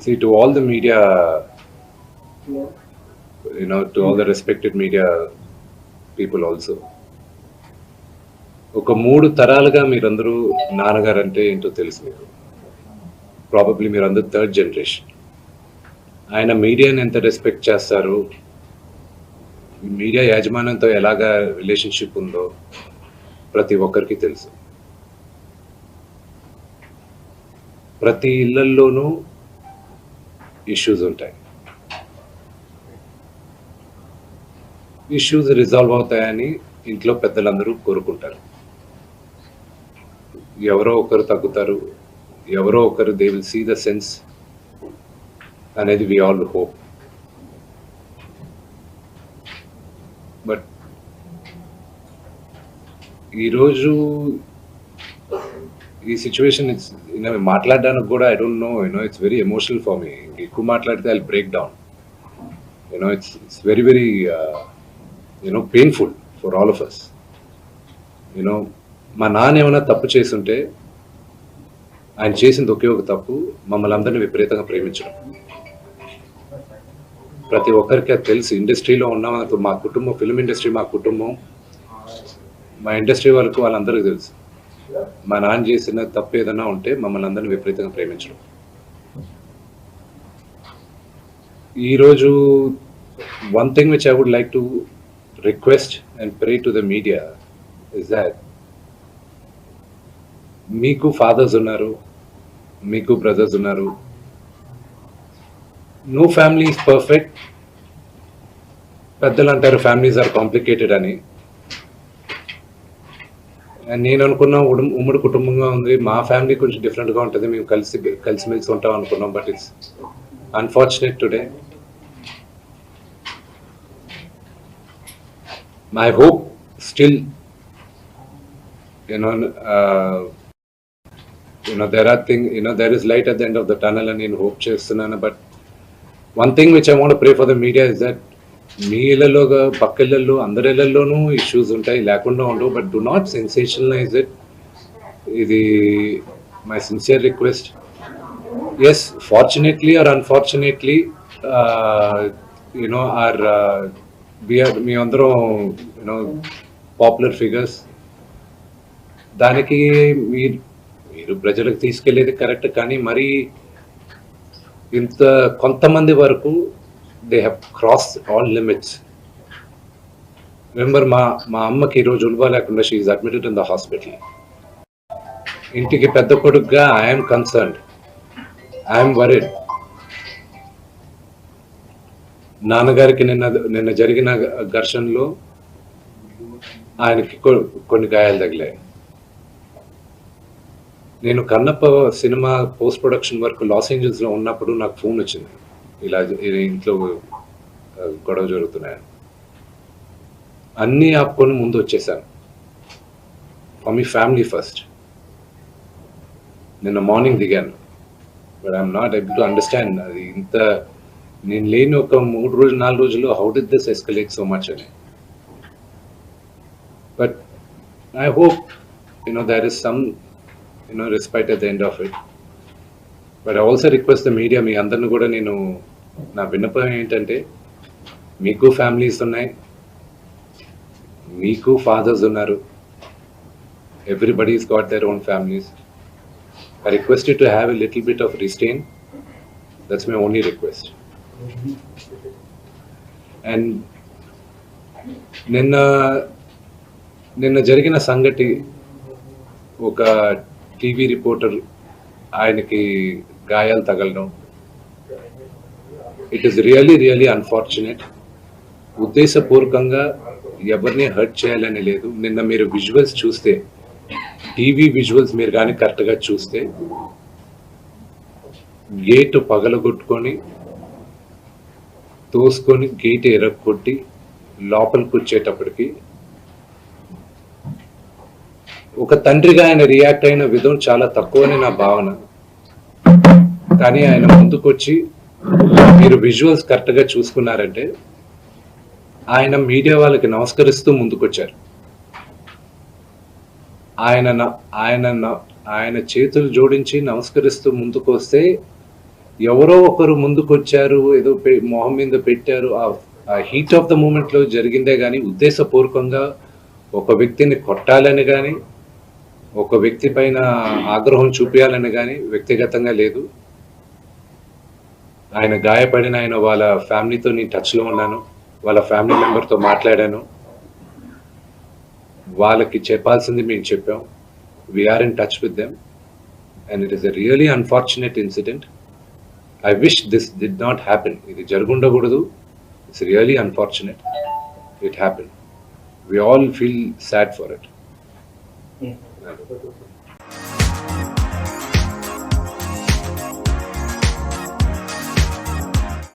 See, to all the media, to all the respected media people also, ఒక 3 తరాలుగా మీరందరూ నాన్నగారు అంటే ఏంటో తెలుసు మీకు. ప్రాబబ్లీ మీరందరూ థర్డ్ జనరేషన్. ఆయన మీడియాని ఎంత రెస్పెక్ట్ చేస్తారు, మీడియా యాజమాన్యంతో ఎలాగా రిలేషన్షిప్ ఉందో ప్రతి ఒక్కరికి తెలుసు. ప్రతి ఇళ్లల్లోనూ ఇష్యూస్ ఉంటాయి. ఇష్యూస్ రిజాల్వ్ అవుతాయని ఇంట్లో పెద్దలందరూ కోరుకుంటారు. ఎవరో ఒకరు తగ్గుతారు, ఎవరో ఒకరు they will see the sense అనేది వి ఆల్ హోప్. బట్ ఈరోజు ఈ సిచ్యువేషన్ మాట్లాడడానికి కూడా I don't know, it's very emotional for me. ఎక్కువ మాట్లాడితే I break down. It's very very painful for all of us. మా నాన్న ఏమైనా తప్పు చేస్తుంటే ఆయన చేసింది ఒకే ఒక తప్పు, మమ్మల్ని అందరినీ విపరీతంగా ప్రేమించడం. ప్రతి ఒక్కరికి అది తెలుసు. ఇండస్ట్రీలో ఉన్న మా కుటుంబం, ఫిల్మ్ ఇండస్ట్రీ మా కుటుంబం, మా ఇండస్ట్రీ వరకు వాళ్ళందరికీ తెలుసు. మా నాన్న చేసిన తప్పు ఏదైనా ఉంటే మమ్మల్ని అందరినీ విపరీతంగా ప్రేమించడం. ఈరోజు one thing which I would like to request and pray to the media is that మీకు ఫాదర్స్ ఉన్నారు, మీకు బ్రదర్స్ ఉన్నారు. No family is perfect. పెద్దలు అంటారు ఫ్యామిలీస్ ఆర్ కాంప్లికేటెడ్ అని. నేను అనుకున్న ఉమ్మడి కుటుంబంగా ఉంది, మా ఫ్యామిలీ కొంచెం డిఫరెంట్గా ఉంటుంది, మేము కలిసిమెలిసి ఉంటాం అనుకున్నాం. But it's unfortunate today. My hope still there is light at the end of the tunnel అని నేను హోప్ చేస్తున్నాను. But one thing which I want to pray for the media is that మీ ఇళ్లలో, పక్క ఇళ్లలో, అందరి ఇళ్లలోనూ ఇష్యూస్ ఉంటాయి, లేకుండా ఉండవు. But do not sensationalise it. ఇది my sincere request. Yes, fortunately or unfortunately మీ అందరం పాపులర్ ఫిగర్స్. దానికి మీరు ప్రజలకు తీసుకెళ్లేది కరెక్ట్, కానీ మరి ఇంత కొంతమంది వరకు they have cross all limits. Remember, మా అమ్మకి ఈరోజు ఉల్వా లేకుండా she is admitted in the hospital. ఇంటికి పెద్ద కొడుకుగా ఐఎమ్ కన్సర్న్డ్, ఐఎమ్ వరీడ్. నాన్నగారికి నిన్న జరిగిన ఘర్షణలో ఆయనకి కొన్ని గాయాలు తగిలాయి. నేను Kannappa cinema post production work లాస్ ఏంజల్స్లో ఉన్నప్పుడు నాకు ఫోన్ వచ్చింది, ఇలా ఇంట్లో గొడవ జరుగుతున్నాయని. అన్నీ ఆపుకొని ముందు వచ్చేసాను. For me family first. నిన్న మార్నింగ్ దిగాను. But I'm not able to understand అది ఇంత నేను లేని ఒక 3 రోజులు 4 రోజుల్లో how did this escalate so much అని. But I hope there is some respite at the end of it. But I also request the media, మీ అందరిని కూడా నేను నా విన్నపం ఏంటంటే, మీకు ఫ్యామిలీస్ ఉన్నాయి, మీకు ఫాదర్స్ ఉన్నారు, everybody's got their own families. I request you to have a little bit of restraint. That's my only request. And నిన్న జరిగిన సంగతి, ఒక టీవీ రిపోర్టర్ ఆయనకి గాయాలు తగలడం, ఇట్ ఈస్ రియలీ అన్ఫార్చునేట్. ఉద్దేశపూర్వకంగా ఎవరిని హర్ట్ చేయాలని లేదు. నిన్న మీరు విజువల్స్ చూస్తే, టీవీ విజువల్స్ మీరు కానీ కరెక్ట్గా చూస్తే, గేటు పగలగొట్టుకొని తోసుకొని గేటు ఎరగొట్టి లోపలికి వచ్చేటప్పటికి ఒక తండ్రిగా ఆయన రియాక్ట్ అయిన విధం చాలా తక్కువని నా భావన. కానీ ఆయన ముందుకొచ్చి మీరు విజువల్స్ కరెక్ట్గా చూసుకున్నారంటే ఆయన మీడియా వాళ్ళకి నమస్కరిస్తూ ముందుకొచ్చారు. ఆయన చేతులు జోడించి నమస్కరిస్తూ ముందుకు వస్తే ఎవరో ఒకరు ముందుకొచ్చారు, ఏదో మొహం మీద పెట్టారు. ఆ హీట్ ఆఫ్ ద మూమెంట్‌లో జరిగిందే గానీ, ఉద్దేశపూర్వకంగా ఒక వ్యక్తిని కొట్టాలని గానీ, ఒక వ్యక్తి పైన ఆగ్రహం చూపియాలని గానీ వ్యక్తిగతంగా లేదు. ఆయన గాయపడిన వాళ్ళ ఫ్యామిలీతో నేను టచ్‌లో ఉన్నాను. వాళ్ళ ఫ్యామిలీ మెంబర్‌తో మాట్లాడాను. వాళ్ళకి చెప్పాల్సింది మేము చెప్పాం. We are in touch with them and it is a really unfortunate incident. I wish this did not happen. ఇది జరుగుండకూడదు. It's really unfortunate. It happen. We all feel sad for it.